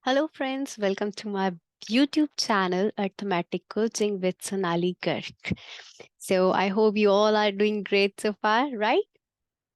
Hello, friends. Welcome to my YouTube channel, Arithmetic Coaching with Sonali Garg. So, I hope you all are doing great so far, right?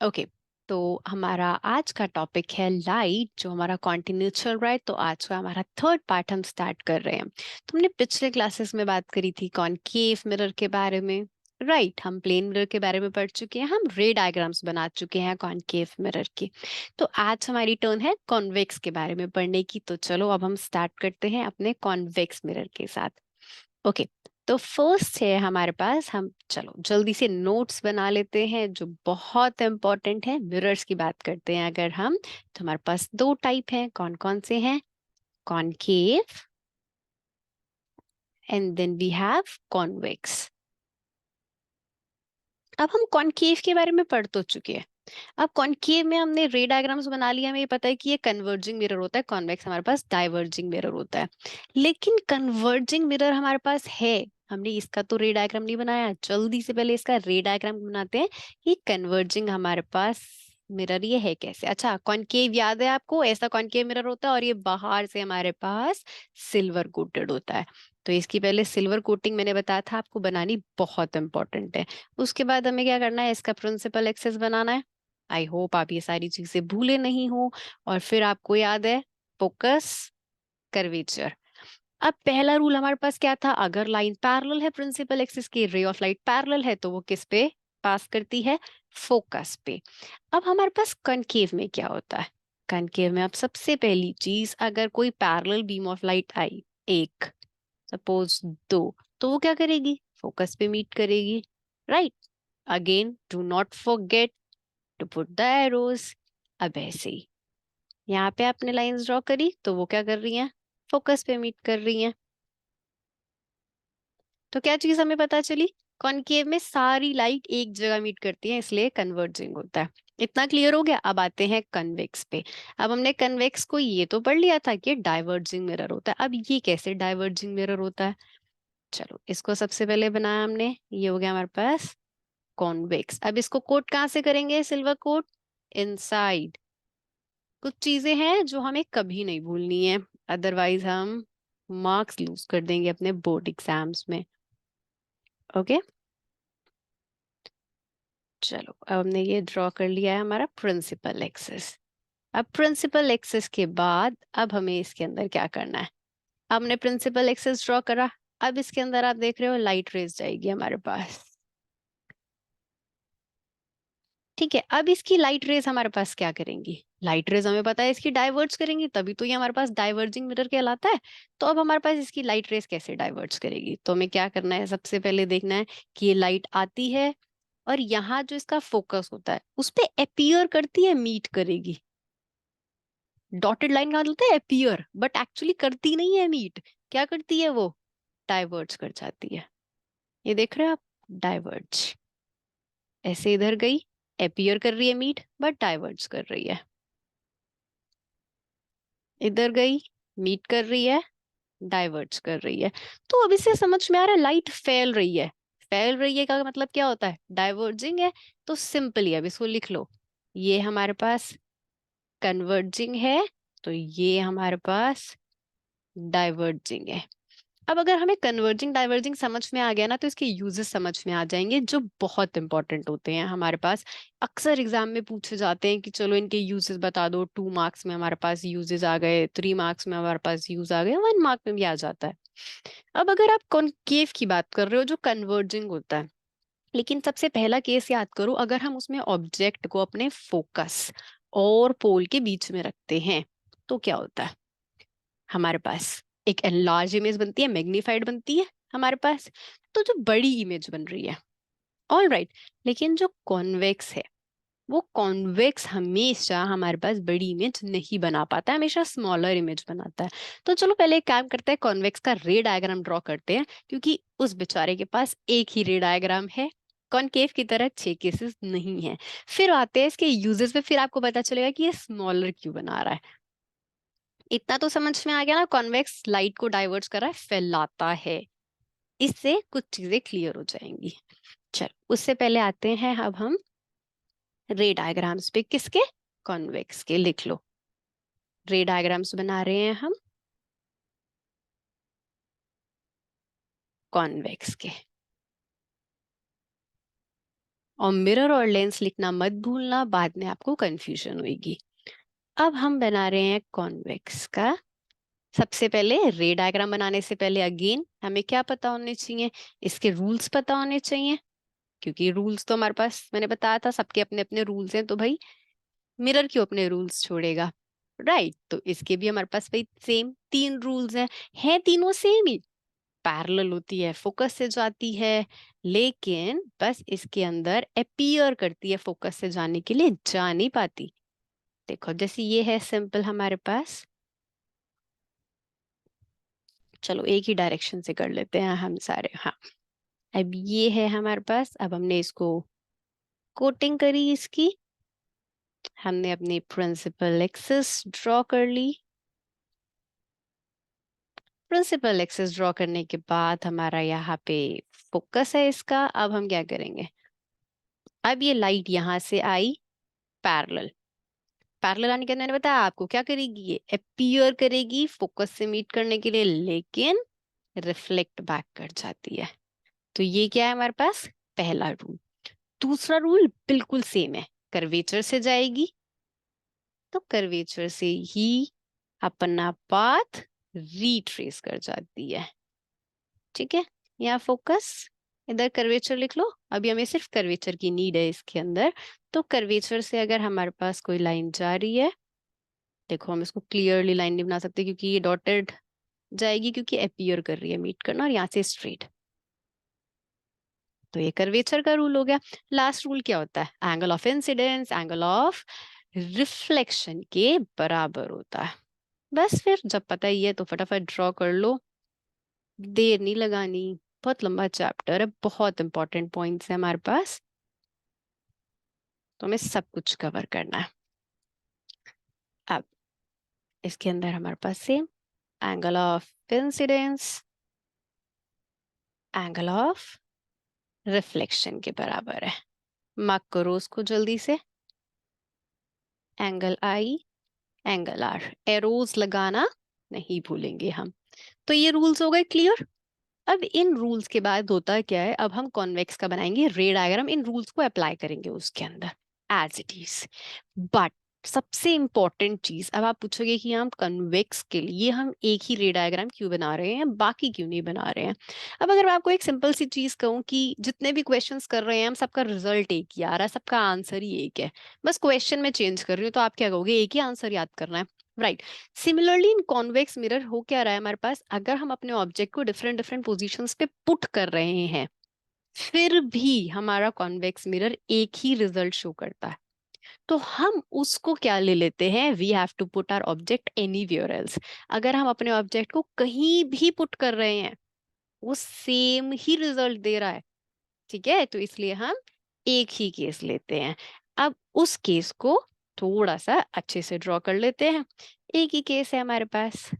Okay. तो हमारा आज का topic है light, जो हमारा continue चल रहा है। तो आज का हमारा थर्ड पार्ट हम स्टार्ट कर रहे हैं। तुमने पिछले क्लासेस में बात करी थी कॉनकेव मिरर के बारे में, राइट? हम प्लेन मिरर के बारे में पढ़ चुके हैं, हम रे डायग्राम्स बना चुके हैं कॉनकेव मिरर की। तो आज हमारी टर्न है कॉन्वेक्स के बारे में पढ़ने की। तो चलो अब हम स्टार्ट करते हैं अपने कॉन्वेक्स मिरर के साथ। ओके। तो फर्स्ट है हमारे पास, हम चलो जल्दी से नोट्स बना लेते हैं जो बहुत इंपॉर्टेंट है। मिरर्स की बात करते हैं अगर हम, तो हमारे पास दो टाइप हैं। कौन कौन से हैं? Concave and then we have convex. अब हम कॉनकेव के बारे में पढ़ तो चुके हैं। अब कॉनकेव में हमने रे डायग्राम्स बना लिया, हमें ये पता है कि ये कन्वर्जिंग मिरर होता है। कॉन्वेक्स हमारे पास डाइवर्जिंग मिरर होता है। लेकिन कन्वर्जिंग मिरर हमारे पास है, हमने इसका तो रे डायग्राम नहीं बनाया। जल्दी से पहले इसका रे डायग्राम बनाते हैं कि कन्वर्जिंग हमारे पास मिरर ये है कैसे। अच्छा, कॉनकेव याद है आपको? ऐसा कॉनकेव मिरर होता है और ये बाहर से हमारे पास सिल्वर कोटेड होता है। तो इसकी पहले सिल्वर कोटिंग मैंने बताया था आपको बनानी बहुत इंपॉर्टेंट है। उसके बाद हमें क्या करना है? इसका प्रिंसिपल एक्सेस बनाना है। आई होप आप ये सारी चीजें भूले नहीं हो। और फिर आपको याद है फोकस, कर्वेचर। अब पहला रूल हमारे पास क्या था? अगर लाइन पैरेलल है प्रिंसिपल एक्सिस की, रे ऑफ लाइट पैरेलल है, तो वो किस पे पास करती है? फोकस पे। अब हमारे पास कनकेव में क्या होता है? कनकेव में अब सबसे पहली चीज, अगर कोई पैरेलल बीम ऑफ लाइट आई, एक, सपोज दो, तो वो क्या करेगी? फोकस पे मीट करेगी, right? Again do not forget to put the arrows. अब ऐसे ही यहाँ पे आपने लाइंस ड्रॉ करी, तो वो क्या कर रही हैं? फोकस पे मीट कर रही हैं। तो क्या चीज हमें पता चली? कॉनकेव में सारी लाइट एक जगह मीट करती है, इसलिए कन्वर्जिंग होता है। इतना क्लियर हो गया? अब आते हैं कन्वेक्स पे। अब हमने कन्वेक्स को ये तो पढ़ लिया था कि डाइवर्जिंग मिरर होता है। अब ये कैसे डाइवर्जिंग मिरर होता है? चलो, इसको सबसे पहले बनाया हमने, ये हो गया हमारे पास कॉन्वेक्स। अब इसको कोट कहाँ से करेंगे? Silver coat inside. कुछ चीजें हैं जो हमें कभी नहीं भूलनी है, अदरवाइज हम मार्क्स लूज कर देंगे अपने बोर्ड एग्जाम्स में। ओके, चलो अब हमने ये ड्रॉ कर लिया है हमारा प्रिंसिपल एक्सिस। अब प्रिंसिपल एक्सिस के बाद अब हमें इसके अंदर क्या करना है? अब हमने प्रिंसिपल एक्सिस ड्रॉ करा। अब इसके अंदर आप देख रहे हो लाइट रेज जाएगी हमारे पास। ठीक है, अब इसकी लाइट रेज हमारे पास क्या करेंगी? लाइट रेज हमें पता है इसकी डाइवर्ज करेंगी, तभी तो ये हमारे पास डाइवर्जिंग मिरर कहलाता है। तो अब हमारे पास इसकी लाइट रेज कैसे डाइवर्ज करेगी? तो हमें क्या करना है? सबसे पहले देखना है कि ये लाइट आती है और यहाँ जो इसका फोकस होता है उस पे अपीयर करती है, मीट करेगी। डॉटेड लाइन का मतलब है अपीयर, बट एक्चुअली करती नहीं है मीट। क्या करती है वो? डाइवर्ज कर जाती है। ये देख रहे हो आप? डाइवर्ज। ऐसे इधर गई, अपीयर कर रही है मीट, बट डाइवर्ज कर रही है। इधर गई, मीट कर रही है, डाइवर्ज कर रही है। तो अब इससे समझ में आ रहा है लाइट फैल रही है। फैल रही है का मतलब क्या होता है? डाइवर्जिंग है। तो सिंपली अब इसको लिख लो, ये हमारे पास कन्वर्जिंग है, तो ये हमारे पास डाइवर्जिंग है। अब अगर हमें कन्वर्जिंग डाइवर्जिंग समझ में आ गया ना, तो इसके यूजेस समझ में आ जाएंगे जो बहुत इंपॉर्टेंट होते हैं हमारे पास। अक्सर एग्जाम में पूछे जाते हैं कि चलो इनके यूजेस बता दो। 2 मार्क्स में हमारे पास यूजेस आ गए, 3 मार्क्स में हमारे पास यूज आ गए, 1 मार्क में भी आ जाता है। अब अगर आप कॉनकेव की बात कर रहे हो जो कन्वर्जिंग होता है, लेकिन सबसे पहला केस याद करो, अगर हम उसमें ऑब्जेक्ट को अपने फोकस और पोल के बीच में रखते हैं, तो क्या होता है? हमारे पास एक एनलार्ज इमेज बनती है, मैग्नीफाइड बनती है हमारे पास। तो जो बड़ी इमेज बन रही है, ऑल राइट। लेकिन जो कॉन्वेक्स है, वो कॉन्वेक्स हमेशा हमारे पास बड़ी इमेज नहीं बना पाता है, हमेशा स्मॉलर इमेज बनाता है। तो चलो पहले एक काम करते हैं, कॉन्वेक्स का रे डायग्राम ड्रॉ करते हैं, क्योंकि उस बेचारे के पास एक ही रे डायग्राम है। कॉनकेव की तरह 6 केसेस नहीं है। फिर आते हैं इसके यूजेस पे, फिर आपको पता चलेगा कि ये स्मॉलर क्यों बना रहा है। इतना तो समझ में आ गया ना? कॉन्वेक्स लाइट को डाइवर्ट कर रहा है, फैलाता है। इससे कुछ चीजें क्लियर हो जाएंगी। चल, उससे पहले आते हैं अब हम रे डायग्राम्स पे। किसके? कॉन्वेक्स के। लिख लो, रे डायग्राम्स बना रहे हैं हम कॉन्वेक्स के। और मिरर और लेंस लिखना मत भूलना, बाद में आपको कंफ्यूजन होगी। अब हम बना रहे हैं कॉन्वेक्स का। सबसे पहले रे डायग्राम बनाने से पहले अगेन हमें क्या पता होने चाहिए, इसके रूल्स पता होने चाहिए। क्योंकि रूल्स तो हमारे पास, मैंने बताया था, सबके अपने अपने रूल्स हैं, तो भाई मिरर क्यों अपने रूल्स छोड़ेगा, राइट। तो इसके भी हमारे पास भाई सेम 3 रूल्स हैं तीनों सेम ही। पैरेलल होती है, फोकस से जाती है, लेकिन बस इसके अंदर अपीयर करती है, फोकस से जाने के लिए जा नहीं पाती। देखो जैसे ये है सिंपल हमारे पास, चलो एक ही डायरेक्शन से कर लेते हैं हम सारे, हाँ। अब ये है हमारे पास, अब हमने इसको कोटिंग करी इसकी, हमने अपनी प्रिंसिपल एक्सिस ड्रॉ कर ली। प्रिंसिपल एक्सिस ड्रॉ करने के बाद हमारा यहाँ पे फोकस है इसका। अब हम क्या करेंगे, अब ये लाइट यहाँ से आई पैरेलल, पैरेलल आने के बाद मैंने बताया आपको क्या करेगी, ये अपीयर करेगी फोकस से मीट करने के लिए, लेकिन रिफ्लेक्ट बैक कर जाती है। तो ये क्या है हमारे पास, पहला रूल। दूसरा रूल बिल्कुल सेम है, कर्वेचर से जाएगी तो कर्वेचर से ही अपना पाथ रिट्रेस कर जाती है। ठीक है, यहाँ फोकस, इधर कर्वेचर लिख लो। अभी हमें सिर्फ कर्वेचर की नीड है इसके अंदर। तो कर्वेचर से अगर हमारे पास कोई लाइन जा रही है, देखो हम इसको क्लियरली लाइन नहीं बना सकते क्योंकि ये डॉटेड जाएगी, क्योंकि अपीयर कर रही है मीट करना, और यहाँ से स्ट्रेट। तो ये कर्वेचर का रूल हो गया। लास्ट रूल क्या होता है, angle of incidence angle of reflection के बराबर होता है। बस फिर जब पता ही है तो फटाफट ड्रॉ कर लो, देर नहीं लगानी। बहुत लंबा चैप्टर है, बहुत इंपॉर्टेंट पॉइंट्स है हमारे पास, तो हमें सब कुछ कवर करना है। अब इसके अंदर हमारे पास same angle of incidence angle of reflection के बराबर है। मार्क करो उसको जल्दी से, angle I angle R, arrows लगाना नहीं भूलेंगे हम। तो ये रूल्स हो गए क्लियर। अब इन रूल्स के बाद होता क्या है, अब हम कॉन्वेक्स का बनाएंगे रे डायग्राम, इन रूल्स को अप्लाई करेंगे उसके अंदर एज इट इज। बट सबसे इंपॉर्टेंट चीज, अब आप पूछोगे कि हम कन्वेक्स के लिए हम एक ही रे डायग्राम क्यों बना रहे हैं, बाकी क्यों नहीं बना रहे हैं। अब अगर मैं आपको एक सिंपल सी चीज कहूँ कि जितने भी क्वेश्चंस कर रहे हैं हम, सबका रिजल्ट एक ही आ रहा है, सबका आंसर ही एक है, बस क्वेश्चन में चेंज कर रही हूँ, तो आप क्या कहोगे, एक ही आंसर याद करना है, right. Similarly in convex mirror हो क्या रहा है हमारे पास, अगर हम अपने ऑब्जेक्ट को डिफरेंट डिफरेंट पोजिशंस पे पुट कर रहे हैं, फिर भी हमारा कॉन्वेक्स मिरर एक ही रिजल्ट शो करता है। तो हम उसको क्या ले लेते हैं, we have to put our object anywhere else. अगर हम अपने ऑब्जेक्ट को कहीं भी पुट कर रहे हैं, वो सेम ही रिजल्ट दे रहा है। ठीक है, तो इसलिए हम एक ही केस लेते हैं। अब उस केस को थोड़ा सा अच्छे से ड्रॉ कर लेते हैं। एक ही केस है हमारे पास।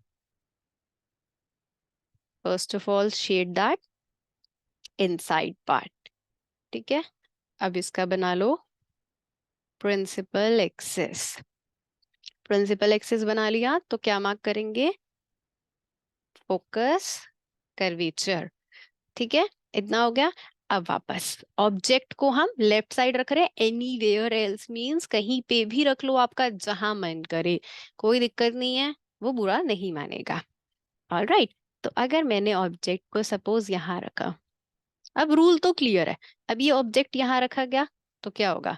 First of all shade that inside part. ठीक है, अब इसका बना लो प्रिंसिपल एक्सिस। प्रिंसिपल एक्सिस बना लिया तो क्या मार्क करेंगे, फोकस कर्वेचर। ठीक है, इतना हो गया। अब वापस ऑब्जेक्ट को हम लेफ्ट साइड रख रहे हैं, एनीवेयर एल्स मींस कहीं पे भी रख लो आपका जहां मन करे, कोई दिक्कत नहीं है, वो बुरा नहीं मानेगा। ऑलराइट, तो अगर मैंने ऑब्जेक्ट को सपोज यहाँ रखा, अब रूल तो क्लियर है। अब ये ऑब्जेक्ट यहाँ रखा गया तो क्या होगा,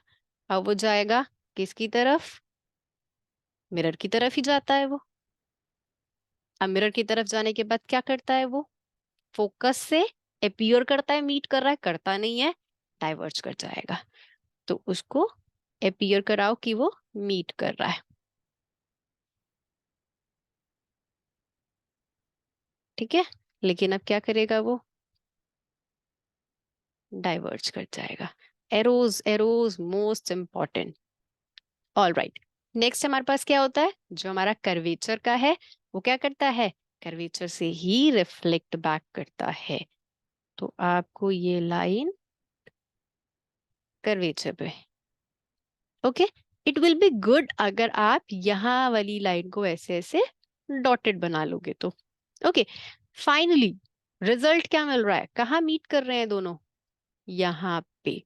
अब वो जाएगा किसकी तरफ, मिरर की तरफ ही जाता है वो। अब मिरर की तरफ जाने के बाद क्या करता है वो, फोकस से अपीयर करता है, मीट कर रहा है, करता नहीं है, डाइवर्ज कर जाएगा। तो उसको अपीयर कराओ कि वो मीट कर रहा है। ठीक है, लेकिन अब क्या करेगा वो, डाइवर्ज कर जाएगा। Arrows arrows most important. All right, next हमारे पास क्या होता है, जो हमारा कर्वेचर का है, वो क्या करता है, कर्वेचर से ही रिफ्लेक्ट बैक करता है। तो आपको ये लाइन कर्वेचर पे, okay, it will be good अगर आप यहाँ वाली लाइन को ऐसे ऐसे डॉटेड बना लोगे तो। ओके, फाइनली रिजल्ट क्या मिल रहा है, कहाँ मीट कर रहे हैं दोनों, यहाँ पे।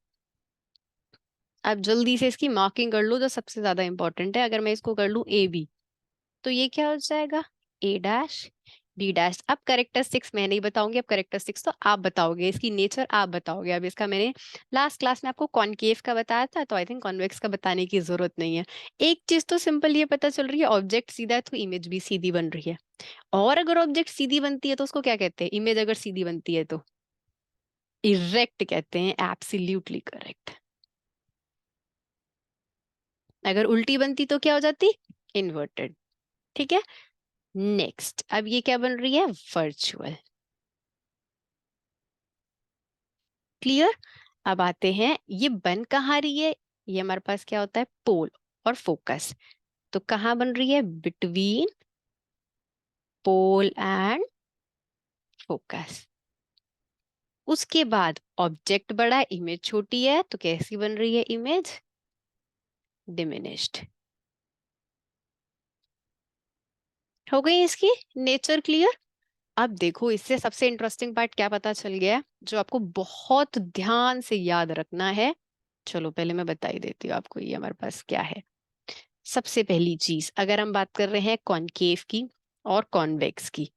अब जल्दी से इसकी मार्किंग कर लो जो सबसे ज्यादा इंपॉर्टेंट है। अगर मैं इसको कर लूं ए बी, तो ये क्या हो जाएगा, ए डैश बी डैश। अब करेक्टरिस्टिक्स मैं नहीं बताऊंगी, अब करेक्टरिस्टिक्स तो आप बताओगे, इसकी नेचर आप बताओगे। अब इसका मैंने लास्ट क्लास में आपको कॉनकेव का बताया था, तो आई थिंक कॉन्वेक्स का बताने की जरूरत नहीं है। एक चीज तो सिंपल ये पता चल रही है, ऑब्जेक्ट सीधा है तो इमेज भी सीधी बन रही है। और अगर ऑब्जेक्ट सीधी बनती है तो उसको क्या कहते हैं, इमेज अगर सीधी बनती है तो इरेक्ट कहते हैं। Absolutely correct. अगर उल्टी बनती तो क्या हो जाती, इन्वर्टेड। ठीक है। नेक्स्ट, अब ये क्या बन रही है, वर्चुअल। क्लियर। अब आते हैं, ये बन कहाँ रही है, ये हमारे पास क्या होता है, पोल और फोकस। तो कहाँ बन रही है, बिटवीन पोल एंड फोकस। उसके बाद ऑब्जेक्ट बड़ा है, इमेज छोटी है, तो कैसी बन रही है इमेज, डिमिनिश्ड। हो गई इसकी नेचर क्लियर। अब देखो, इससे सबसे इंटरेस्टिंग पार्ट क्या पता चल गया है, जो आपको बहुत ध्यान से याद रखना है। चलो पहले मैं बता ही देती हूँ आपको ये हमारे पास क्या है। सबसे पहली चीज, अगर हम बात कर रहे हैं कॉनकेव की और कॉन्वेक्स की।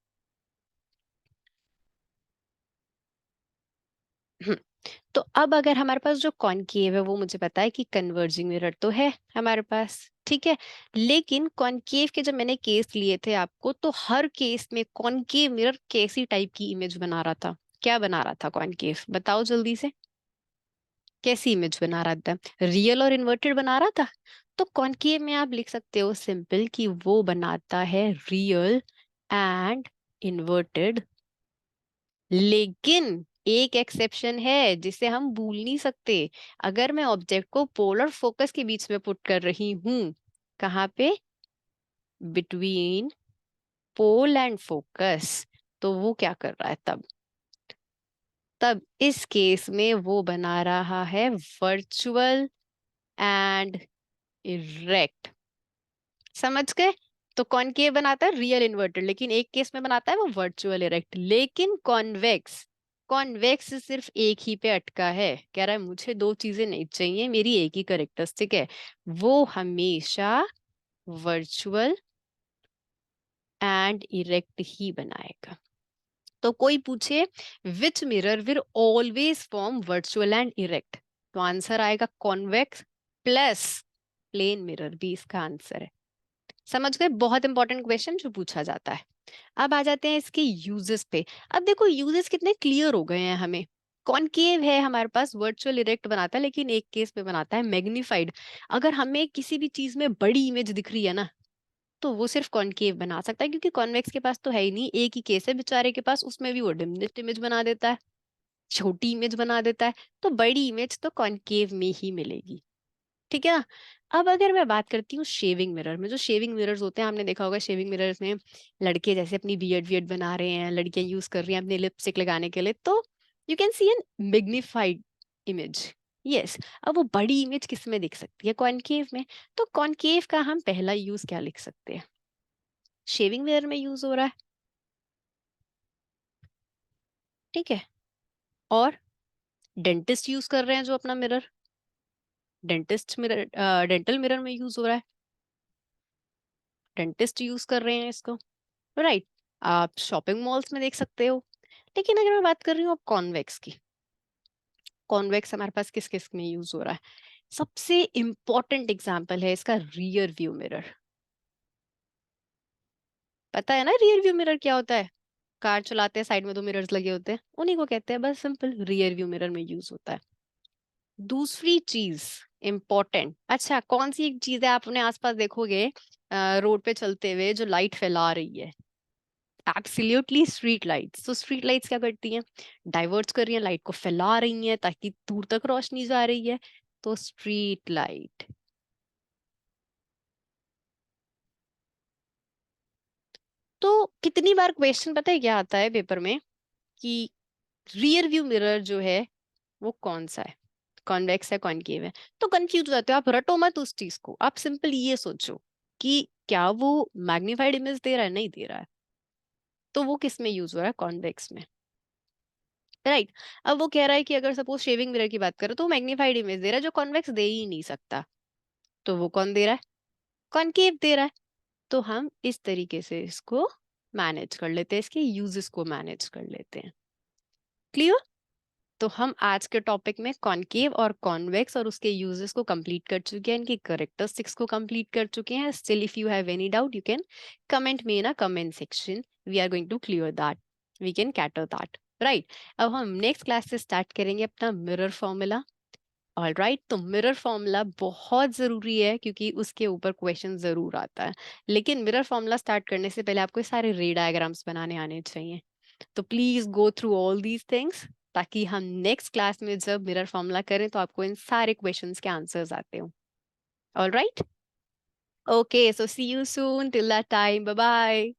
हम्म, तो अब अगर हमारे पास जो कॉनकेव है, वो मुझे पता है कि कन्वर्जिंग मिरर तो है हमारे पास, ठीक है। लेकिन कॉनकेव के जब मैंने केस लिए थे आपको, तो हर केस में कॉनकेव मिरर कैसी टाइप की इमेज बना रहा था, क्या बना रहा था कॉनकेव, बताओ जल्दी से। कैसी इमेज बना रहा था, रियल और इन्वर्टेड बना रहा था। तो कॉनकेव में आप लिख सकते हो सिंपल कि वो बनाता है रियल एंड इन्वर्टेड। लेकिन एक एक्सेप्शन है जिसे हम भूल नहीं सकते। अगर मैं ऑब्जेक्ट को पोलर फोकस के बीच में पुट कर रही हूं, कहाँ पे, बिटवीन पोल एंड फोकस, तो वो क्या कर रहा है तब, तब इस केस में वो बना रहा है वर्चुअल एंड इरेक्ट। समझ गए। तो कॉनकेव बनाता है रियल इन्वर्टेड, लेकिन एक केस में बनाता है वो वर्चुअल इरेक्ट। लेकिन कॉन्वेक्स, कॉन्वेक्स सिर्फ एक ही पे अटका है, कह रहा है मुझे दो चीजें नहीं चाहिए, मेरी एक ही करेक्टरिस्टिक है, वो हमेशा वर्चुअल एंड इरेक्ट ही बनाएगा। तो कोई पूछे विच mirror will always form virtual and erect, तो आंसर आएगा कॉन्वेक्स प्लस प्लेन मिरर भी इसका आंसर है। समझ गए, बहुत इंपॉर्टेंट क्वेश्चन जो पूछा जाता है। अब आ जाते हैं इसके यूजेस पे। अब देखो यूजेस कितने क्लियर हो गए हैं हमें। कॉनकेव है हमारे पास, वर्चुअल इरेक्ट बनाता है, लेकिन एक केस में बनाता है मैग्नीफाइड। अगर हमें किसी भी चीज में बड़ी इमेज दिख रही है ना, तो वो सिर्फ कॉनकेव बना सकता है, क्योंकि कॉन्वेक्स के पास तो है ही नहीं, एक ही केस है बेचारे के पास, उसमें भी वो डिमिनिश्ड इमेज बना देता है, छोटी इमेज बना देता है। तो बड़ी इमेज तो कॉनकेव में ही मिलेगी, ठीक है ना। अब अगर मैं बात करती हूँ शेविंग मिरर में, जो शेविंग मिरर्स होते हैं, हमने देखा होगा शेविंग मिरर्स में लड़के जैसे अपनी बियर्ड वियर्ड बना रहे हैं, लड़कियां यूज कर रही हैं अपने लिपस्टिक लगाने के लिए, तो you can see an magnified image. Yes. अब वो बड़ी इमेज किस में दिख सकती है, कॉनकेव में। तो कॉनकेव का हम पहला यूज क्या लिख सकते हैं, शेविंग मिरर में यूज हो रहा है, ठीक है। और डेंटिस्ट यूज कर रहे हैं जो अपना mirror, dentist mirror, dental mirror में यूज हो रहा है, डेंटिस्ट यूज कर रहे हैं इसको, राइट। आप शॉपिंग मॉल्स में देख सकते हो। लेकिन अगर मैं बात कर रही हूँ अब कॉन्वेक्स की, कॉन्वेक्स हमारे पास किस किस में यूज हो रहा है, सबसे इंपॉर्टेंट एग्जांपल है इसका रियर व्यू मिरर। पता है ना रियर व्यू मिरर क्या होता है, कार चलाते हैं साइड में दो मिरर्स लगे होते हैं, उन्हीं को कहते हैं, बस सिंपल रियर व्यू मिरर में यूज होता है। दूसरी चीज इंपॉर्टेंट, अच्छा कौन सी एक चीज है आप अपने आसपास देखोगे रोड पे चलते हुए जो लाइट फैला रही है, एब्सोल्युटली स्ट्रीट लाइट्स। तो स्ट्रीट लाइट्स क्या करती हैं, डाइवर्ट्स कर रही हैं, लाइट को फैला रही हैं ताकि दूर तक रोशनी जा रही है, तो स्ट्रीट लाइट। तो कितनी बार क्वेश्चन पता है क्या आता है पेपर में, कि रियर व्यू मिरर जो है वो कौन सा है, कॉन्वेक्स है कॉनकेव है। तो कंफ्यूज हो जाते हो आप, रटो मत उस चीज को, आप सिंपल ये सोचो कि क्या वो मैग्नीफाइड इमेज दे रहा है, नहीं दे रहा है, तो वो किस में यूज हो रहा है, कॉन्वेक्स में। राइट। अब वो कह रहा है कि अगर सपोज शेविंग मिरर की बात करें तो मैग्नीफाइड इमेज दे रहा है जो कॉन्वेक्स दे ही नहीं सकता, तो वो कौन दे रहा है? कॉनकेव दे रहा है। तो हम इस तरीके से इसको मैनेज कर लेते हैं, इसके यूजेस को मैनेज कर लेते हैं। क्लियर? तो हम आज के टॉपिक में कॉनकेव और कॉन्वेक्स और उसके यूजेस को कंप्लीट कर चुके हैं, इनकी करेक्टरिस्टिक्स को कंप्लीट कर चुके हैं। Still if you have any doubt you can comment me in a comment section, we are going to clear that, we can cater that, right. अब हम नेक्स्ट क्लास से स्टार्ट करेंगे अपना मिरर फॉर्मूला। ऑल राइट, तो mirror formula बहुत जरूरी है क्योंकि उसके ऊपर क्वेश्चन जरूर आता है। लेकिन मिरर फॉर्मूला स्टार्ट करने से पहले आपको ये सारे रे डायग्राम्स बनाने आने चाहिए। तो please go through all these things ताकि हम नेक्स्ट क्लास में जब मिरर फॉर्मूला करें तो आपको इन सारे क्वेश्चंस के आंसर्स आते हो। All right, okay, so see you soon, till that time, bye bye.